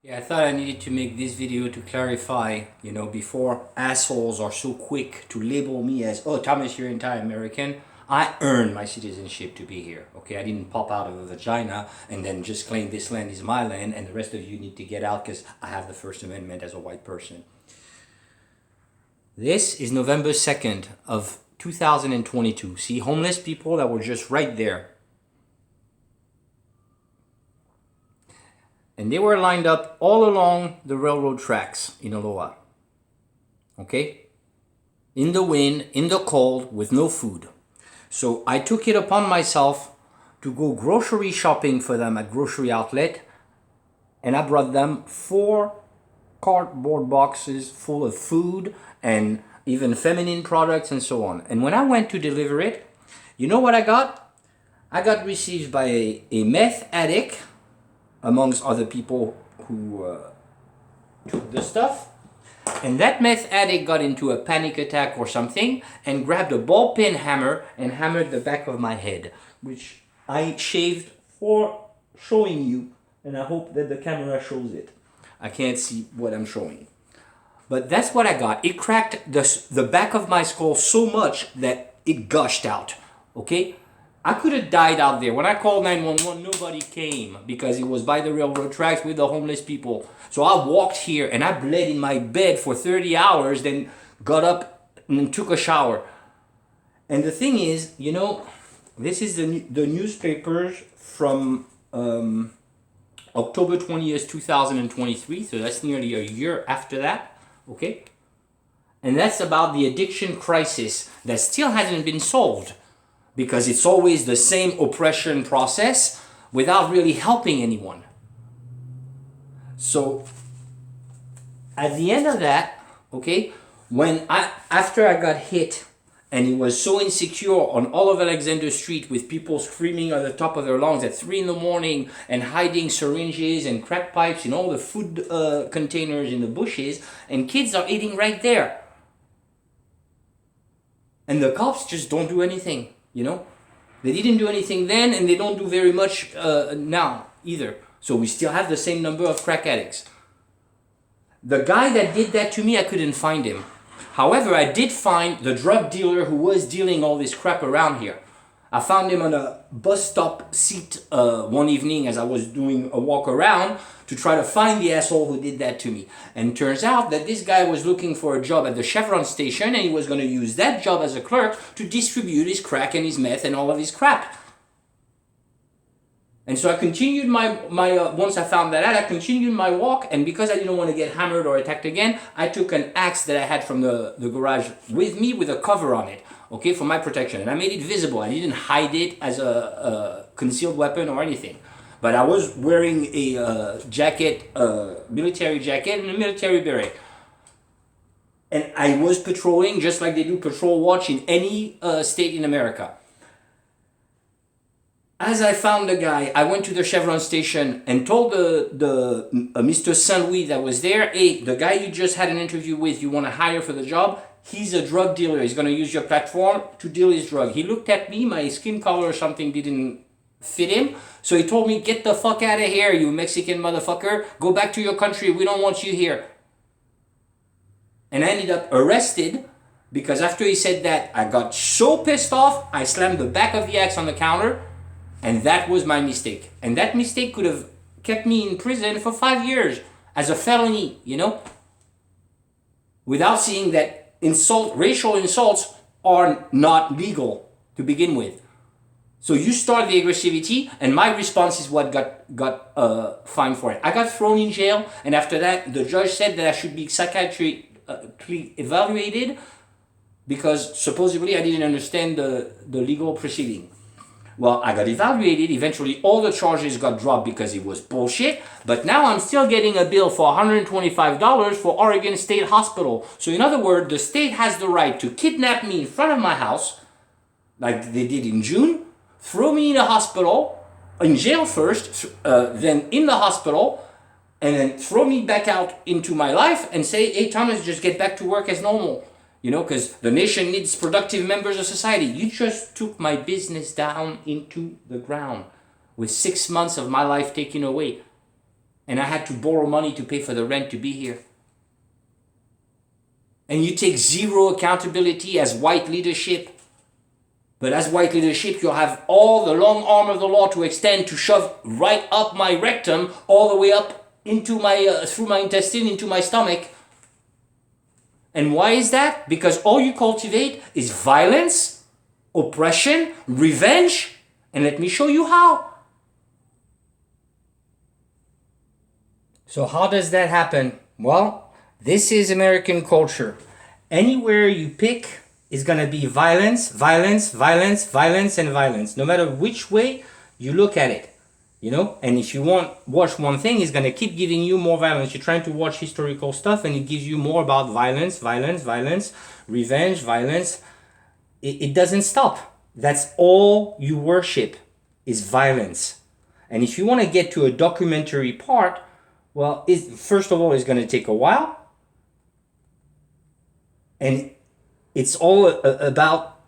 Yeah, I thought I needed to make this video to clarify, before assholes are so quick to label me as, oh, Thomas, you're anti-American. I earned my citizenship to be here, okay? I didn't pop out of a vagina and then just claim this land is my land and the rest of you need to get out because I have the First Amendment as a white person. This is November 2nd of 2022. See, homeless people that were just right there. And they were lined up all along the railroad tracks in Aloha. Okay? In the wind, in the cold, with no food. So I took it upon myself to go grocery shopping for them at grocery outlet. And I brought them 4 cardboard boxes full of food and even feminine products and so on. And when I went to deliver it, you know what I got? I got received by a meth addict, amongst other people who took the stuff. And that meth addict got into a panic attack or something and grabbed a ball peen hammer and hammered the back of my head, which I shaved for showing you, and I hope that the camera shows it. I can't see what I'm showing. But that's what I got. It cracked the back of my skull so much that it gushed out, okay? I could have died out there. When I called 911, nobody came because it was by the railroad tracks with the homeless people. So I walked here and I bled in my bed for 30 hours, then got up and took a shower. And the thing is, this is the newspapers from October 20th, 2023. So that's nearly a year after that, okay? And that's about the addiction crisis that still hasn't been solved, because it's always the same oppression process without really helping anyone. So at the end of that, okay, after I got hit and it was so insecure on all of Alexander Street with people screaming at the top of their lungs at 3 a.m. and hiding syringes and crack pipes in all the food containers in the bushes, and kids are eating right there. And the cops just don't do anything. They didn't do anything then, and they don't do very much now either. So we still have the same number of crack addicts. The guy that did that to me, I couldn't find him. However, I did find the drug dealer who was dealing all this crap around here. I found him on a bus stop seat one evening as I was doing a walk around to try to find the asshole who did that to me. And turns out that this guy was looking for a job at the Chevron station, and he was going to use that job as a clerk to distribute his crack and his meth and all of his crap. And so I continued my once I found that out, I continued my walk, and because I didn't want to get hammered or attacked again, I took an axe that I had from the garage with me with a cover on it, okay, for my protection. And I made it visible. I didn't hide it as a concealed weapon or anything. But I was wearing a jacket, military jacket and a military beret. And I was patrolling just like they do patrol watch in any state in America. As I found the guy, I went to the Chevron station and told the Mr. Saint Louis that was there, hey, the guy you just had an interview with, you want to hire for the job? He's a drug dealer. He's going to use your platform to deal his drug. He looked at me, my skin color or something didn't fit him. So he told me, get the fuck out of here, you Mexican motherfucker. Go back to your country. We don't want you here. And I ended up arrested because after he said that, I got so pissed off, I slammed the back of the axe on the counter. And that was my mistake. And that mistake could have kept me in prison for 5 years as a felony, without seeing that racial insults are not legal to begin with. So you start the aggressivity, and my response is what got fined for it. I got thrown in jail, and after that, the judge said that I should be psychiatrically evaluated because supposedly I didn't understand the legal proceeding. Well, I got evaluated. Eventually, all the charges got dropped because it was bullshit. But now I'm still getting a bill for $125 for Oregon State Hospital. So in other words, the state has the right to kidnap me in front of my house, like they did in June, throw me in a hospital, in jail first, then in the hospital, and then throw me back out into my life and say, hey, Thomas, just get back to work as normal. Because the nation needs productive members of society. You just took my business down into the ground with 6 months of my life taken away. and I had to borrow money to pay for the rent to be here. And you take zero accountability as white leadership. But as white leadership, you'll have all the long arm of the law to extend to shove right up my rectum, all the way up into my, through my intestine, into my stomach. And why is that? Because all you cultivate is violence, oppression, revenge, and let me show you how. So how does that happen? Well, this is American culture. Anywhere you pick is going to be violence, violence, violence, violence, and violence. No matter which way you look at it, you know. And if you watch one thing, it's going to keep giving you more violence. You're trying to watch historical stuff, and it gives you more about violence, violence, violence, revenge, violence. It doesn't stop. That's all you worship is violence. And if you want to get to a documentary part, well, first of all, it's going to take a while. And it's all about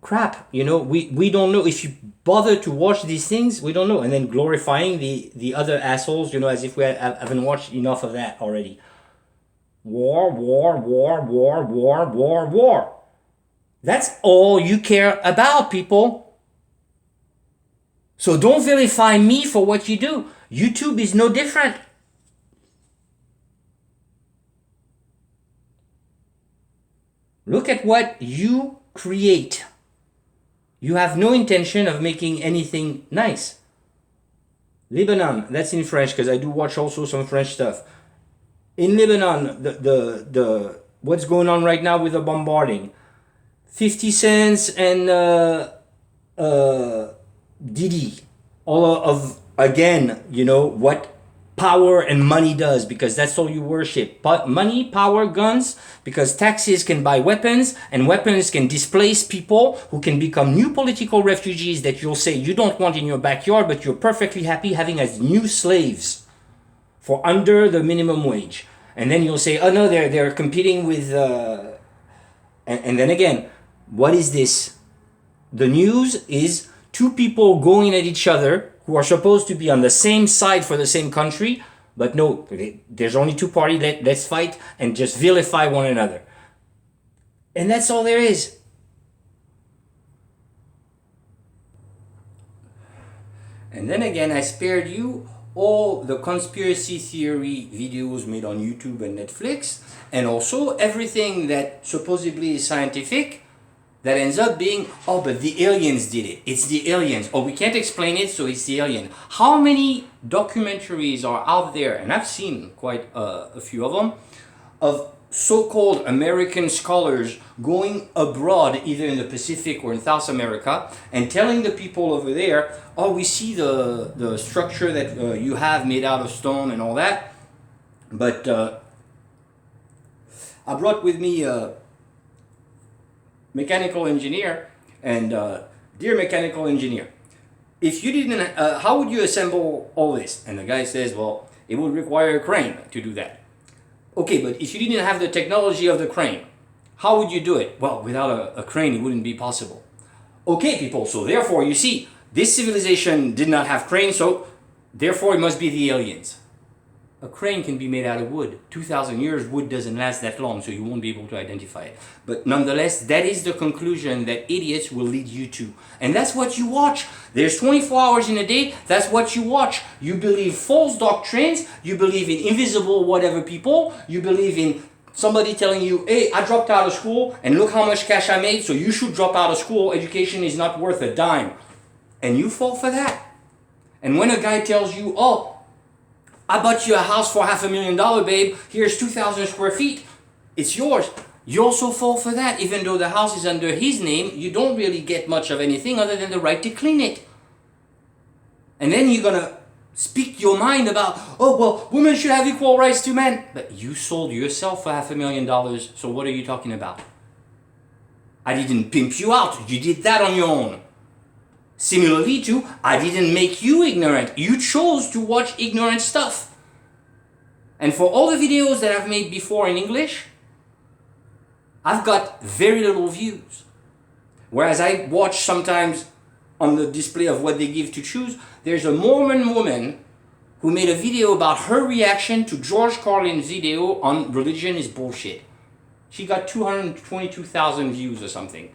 crap, you know. We don't know. If you bother to watch these things, we don't know. And then glorifying the other assholes, you know, as if we haven't watched enough of that already. War, war, war, war, war, war, war. That's all you care about, people. So don't vilify me for what you do. YouTube is no different. Look at what you create. You have no intention of making anything nice. Lebanon, that's in French because I do watch also some French stuff. In Lebanon, the what's going on right now with the bombarding. 50 Cent and Diddy. All of, again, you know, what power and money does, because that's all you worship. But money, power, guns, because taxes can buy weapons, and weapons can displace people who can become new political refugees that you'll say you don't want in your backyard, but you're perfectly happy having as new slaves for under the minimum wage. And then you'll say, oh no, they're competing with... And then again, what is this? The news is two people going at each other who are supposed to be on the same side for the same country, but no, there's only two parties, let's fight and just vilify one another. And that's all there is. And then again, I spared you all the conspiracy theory videos made on YouTube and Netflix, and also everything that supposedly is scientific, that ends up being, oh, but the aliens did it. It's the aliens. Oh, we can't explain it, so it's the alien. How many documentaries are out there, and I've seen quite a few of them, of so-called American scholars going abroad, either in the Pacific or in South America, and telling the people over there, oh, we see the structure that you have made out of stone and all that, but I brought with me mechanical engineer, and dear mechanical engineer, if you didn't, how would you assemble all this? And the guy says, well, it would require a crane to do that. Okay, but if you didn't have the technology of the crane, how would you do it? Well, without a crane, it wouldn't be possible. Okay, people, so therefore, you see, this civilization did not have cranes, so therefore it must be the aliens. A crane can be made out of wood. 2,000 years, wood doesn't last that long, so you won't be able to identify it. But nonetheless, that is the conclusion that idiots will lead you to. And that's what you watch. There's 24 hours in a day, that's what you watch. You believe false doctrines, you believe in invisible whatever people, you believe in somebody telling you, hey, I dropped out of school, and look how much cash I made, so you should drop out of school, education is not worth a dime. And you fall for that. And when a guy tells you, oh, I bought you a house for $500,000, babe. Here's 2,000 square feet. It's yours. You also fall for that. Even though the house is under his name, you don't really get much of anything other than the right to clean it. And then you're going to speak your mind about, oh, well, women should have equal rights to men. But you sold yourself for $500,000, so what are you talking about? I didn't pimp you out. You did that on your own. Similarly to, I didn't make you ignorant. You chose to watch ignorant stuff. And for all the videos that I've made before in English, I've got very little views. Whereas I watch sometimes on the display of what they give to choose, there's a Mormon woman who made a video about her reaction to George Carlin's video on religion is bullshit. She got 222,000 views or something.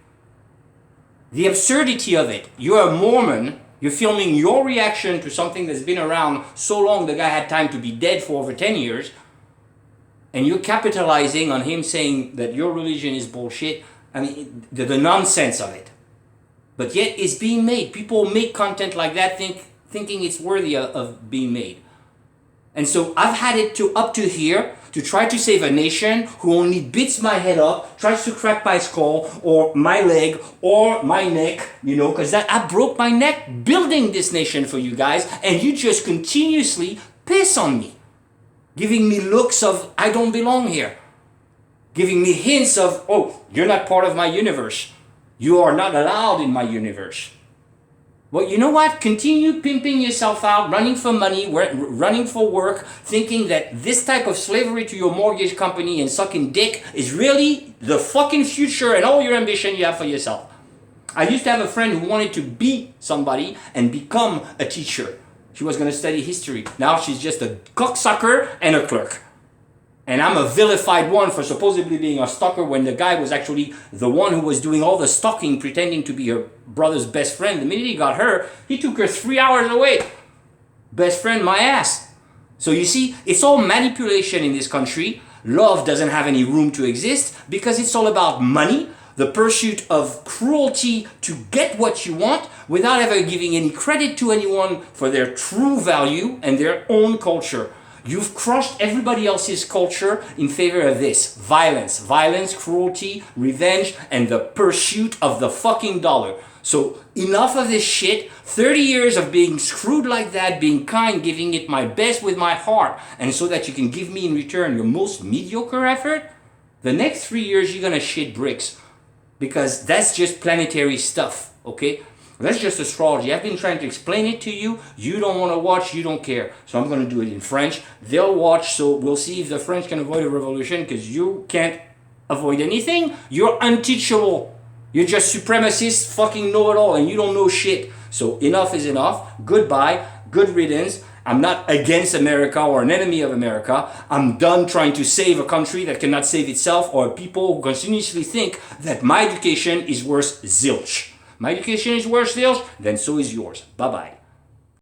The absurdity of it. You're a Mormon, you're filming your reaction to something that's been around so long the guy had time to be dead for over 10 years, and you're capitalizing on him saying that your religion is bullshit. I mean, the nonsense of it. But yet it's being made. People make content like that thinking it's worthy of being made. And so I've had it up to here to try to save a nation who only beats my head up, tries to crack my skull or my leg or my neck, because I broke my neck building this nation for you guys, and you just continuously piss on me, giving me looks of I don't belong here, giving me hints of, oh, you're not part of my universe. You are not allowed in my universe. Well, you know what? Continue pimping yourself out, running for money, running for work, thinking that this type of slavery to your mortgage company and sucking dick is really the fucking future and all your ambition you have for yourself. I used to have a friend who wanted to be somebody and become a teacher. She was going to study history. Now she's just a cocksucker and a clerk. And I'm a vilified one for supposedly being a stalker when the guy was actually the one who was doing all the stalking, pretending to be her brother's best friend. The minute he got her, he took her 3 hours away. Best friend, my ass. So you see, it's all manipulation in this country. Love doesn't have any room to exist because it's all about money, the pursuit of cruelty to get what you want without ever giving any credit to anyone for their true value and their own culture. You've crushed everybody else's culture in favor of this. Violence, cruelty, revenge, and the pursuit of the fucking dollar. So enough of this shit. 30 years of being screwed like that, being kind, giving it my best with my heart, and so that you can give me in return your most mediocre effort. The next 3 years you're gonna shit bricks. Because that's just planetary stuff, okay? That's just astrology. I've been trying to explain it to you. You don't want to watch, you don't care. So I'm going to do it in French. They'll watch, so we'll see if the French can avoid a revolution, because you can't avoid anything. You're unteachable. You're just supremacist, fucking know-it-all, and you don't know shit. So enough is enough. Goodbye. Good riddance. I'm not against America or an enemy of America. I'm done trying to save a country that cannot save itself, or people who continuously think that my education is worth zilch. My education is worth zilch, then so is yours. Bye-bye.